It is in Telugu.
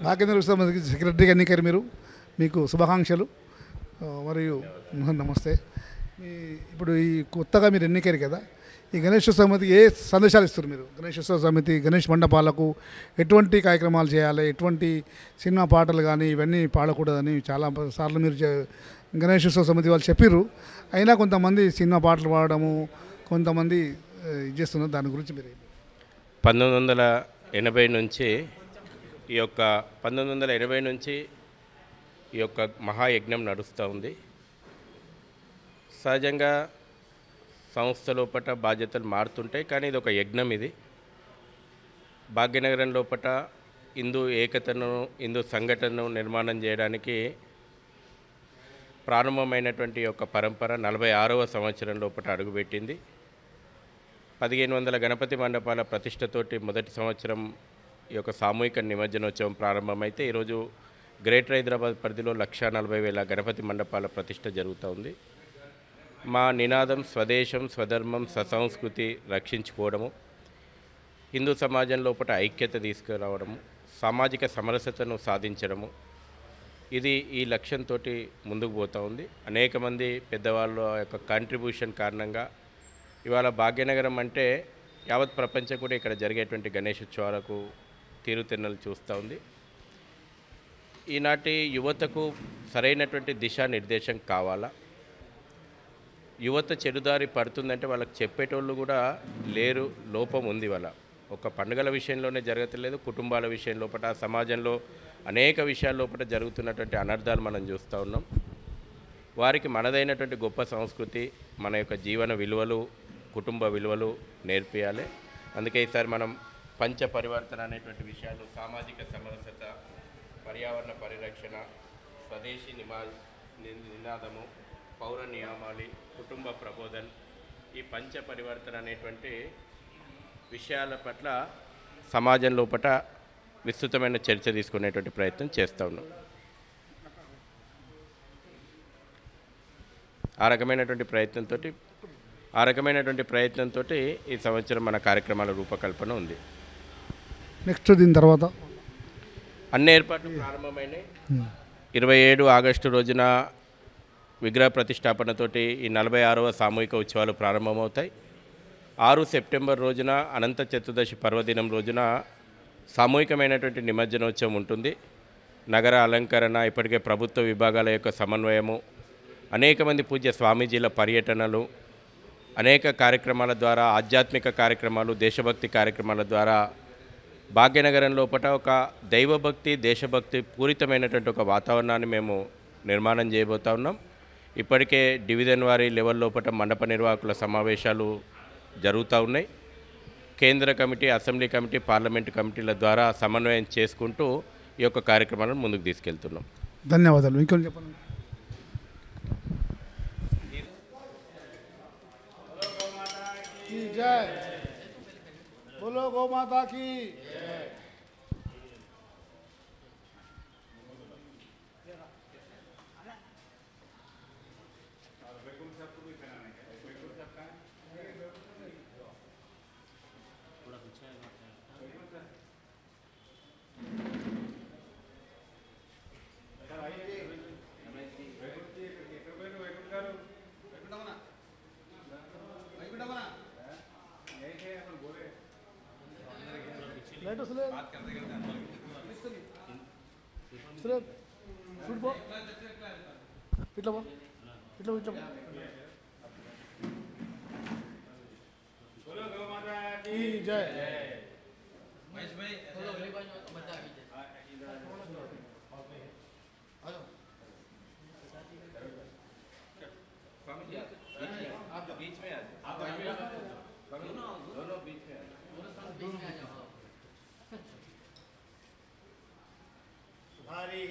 భాగ్యేంద్ర విశ్వసమితికి సెక్రటరీగా ఎన్నికారు మీరు, మీకు శుభాకాంక్షలు. మరియు నమస్తే. ఇప్పుడు ఈ కొత్తగా మీరు ఎన్నికారు కదా, ఈ గణేశోత్సవ సమితి ఏ సందేశాలు ఇస్తారు మీరు? గణేశోత్సవ సమితి గణేష్ మండపాలకు ఎటువంటి కార్యక్రమాలు చేయాలి, ఎటువంటి సినిమా పాటలు కానీ ఇవన్నీ పాడకూడదని చాలా సార్లు మీరు గణేశోత్సవ సమితి వాళ్ళు చెప్పారు. అయినా కొంతమంది సినిమా పాటలు పాడడము, కొంతమంది ఇది చేస్తున్నారు. దాని గురించి మీరు 1980 నుంచి ఈ యొక్క మహాయజ్ఞం నడుస్తూ ఉంది. సహజంగా సంస్థ లోపల బాధ్యతలు మారుతుంటాయి, కానీ ఇది ఒక యజ్ఞం. ఇది భాగ్యనగరం లోపల హిందూ ఏకతను, హిందూ సంఘటనను నిర్మాణం చేయడానికి ప్రారంభమైనటువంటి యొక్క పరంపర 46వ సంవత్సరం లోపల అడుగుపెట్టింది. 1500 గణపతి మండపాల ప్రతిష్టతోటి మొదటి సంవత్సరం ఈ యొక్క సామూహిక నిమజ్జనోత్సవం ప్రారంభమైతే ఈరోజు గ్రేటర్ హైదరాబాద్ పరిధిలో 1,40,000 గణపతి మండపాల ప్రతిష్ట జరుగుతూ ఉంది. మా నినాదం స్వదేశం, స్వధర్మం, ససంస్కృతి రక్షించుకోవడము, హిందూ సమాజం లోపల ఐక్యత తీసుకురావడము, సామాజిక సమరసతను సాధించడము, ఇది ఈ లక్ష్యంతో ముందుకు పోతూ ఉంది. అనేక మంది పెద్దవాళ్ళ యొక్క కాంట్రిబ్యూషన్ కారణంగా ఇవాళ భాగ్యనగరం అంటే యావత్ ప్రపంచం కూడా ఇక్కడ జరిగేటువంటి గణేశోత్సవాలకు తీరుతెన్నులు చూస్తూ ఉంది. ఈనాటి యువతకు సరైనటువంటి దిశానిర్దేశం కావాలా? యువత చెడుదారి పడుతుందంటే వాళ్ళకి చెప్పేటోళ్ళు కూడా లేరు, లోపం ఉంది. వాళ్ళ ఒక పండుగల విషయంలోనే జరగట్లేదు, కుటుంబాల విషయం లోపల, సమాజంలో అనేక విషయాల లోపల జరుగుతున్నటువంటి అనర్థాలు మనం చూస్తూ ఉన్నాం. వారికి మనదైనటువంటి గొప్ప సంస్కృతి, మన యొక్క జీవన విలువలు, కుటుంబ విలువలు నేర్పియాలి. అందుకే ఈసారి మనం పంచ పరివర్తన అనేటువంటి విషయాలు, సామాజిక సమరసత, పర్యావరణ పరిరక్షణ, స్వదేశీ నినాదము, పౌర నియామాలి, కుటుంబ ప్రబోధన్, ఈ పంచ పరివర్తన అనేటువంటి విషయాల పట్ల సమాజం లోపల విస్తృతమైన చర్చ తీసుకునేటువంటి ప్రయత్నం చేస్తూ ఉన్నాం. ఆ రకమైనటువంటి ప్రయత్నంతో ఈ సంవత్సరం మన కార్యక్రమాల రూపకల్పన ఉంది. నెక్స్ట్ దీని తర్వాత అన్ని ఏర్పాట్లు ప్రారంభమైనాయి. 27 ఆగస్టు రోజున విగ్రహ ప్రతిష్టాపనతోటి ఈ 46వ సామూహిక ఉత్సవాలు ప్రారంభమవుతాయి. 6 సెప్టెంబర్ రోజున అనంత చతుర్దశి పర్వదినం రోజున సామూహికమైనటువంటి నిమజ్జనోత్సవం ఉంటుంది. నగర అలంకరణ, ఇప్పటికే ప్రభుత్వ విభాగాల యొక్క సమన్వయము, అనేక మంది పూజ్య స్వామీజీల పర్యటనలు, అనేక కార్యక్రమాల ద్వారా, ఆధ్యాత్మిక కార్యక్రమాలు, దేశభక్తి కార్యక్రమాల ద్వారా భాగ్యనగరం లోపల ఒక దైవభక్తి, దేశభక్తి పూరితమైనటువంటి ఒక వాతావరణాన్ని మేము నిర్మాణం చేయబోతా ఉన్నాం. ఇప్పటికే డివిజన్ వారి లెవెల్ లోపల మండప నిర్వాహకుల సమావేశాలు జరుగుతూ ఉన్నాయి. కేంద్ర కమిటీ, అసెంబ్లీ కమిటీ, పార్లమెంటు కమిటీల ద్వారా సమన్వయం చేసుకుంటూ ఈ యొక్క కార్యక్రమాలను ముందుకు తీసుకెళ్తున్నాం. ధన్యవాదాలు. ఇంకొంచెం చెప్పండి. జై బోలో గోమాతాకి. लाइट असले शूट बो इट्ला बो बोलो गौ माता की जय. महेश भाई बोलो अगली बार बता दीजिए. आ जाओ आप बीच में आ जाओ. दोनों बीच में आ जाओ. हरि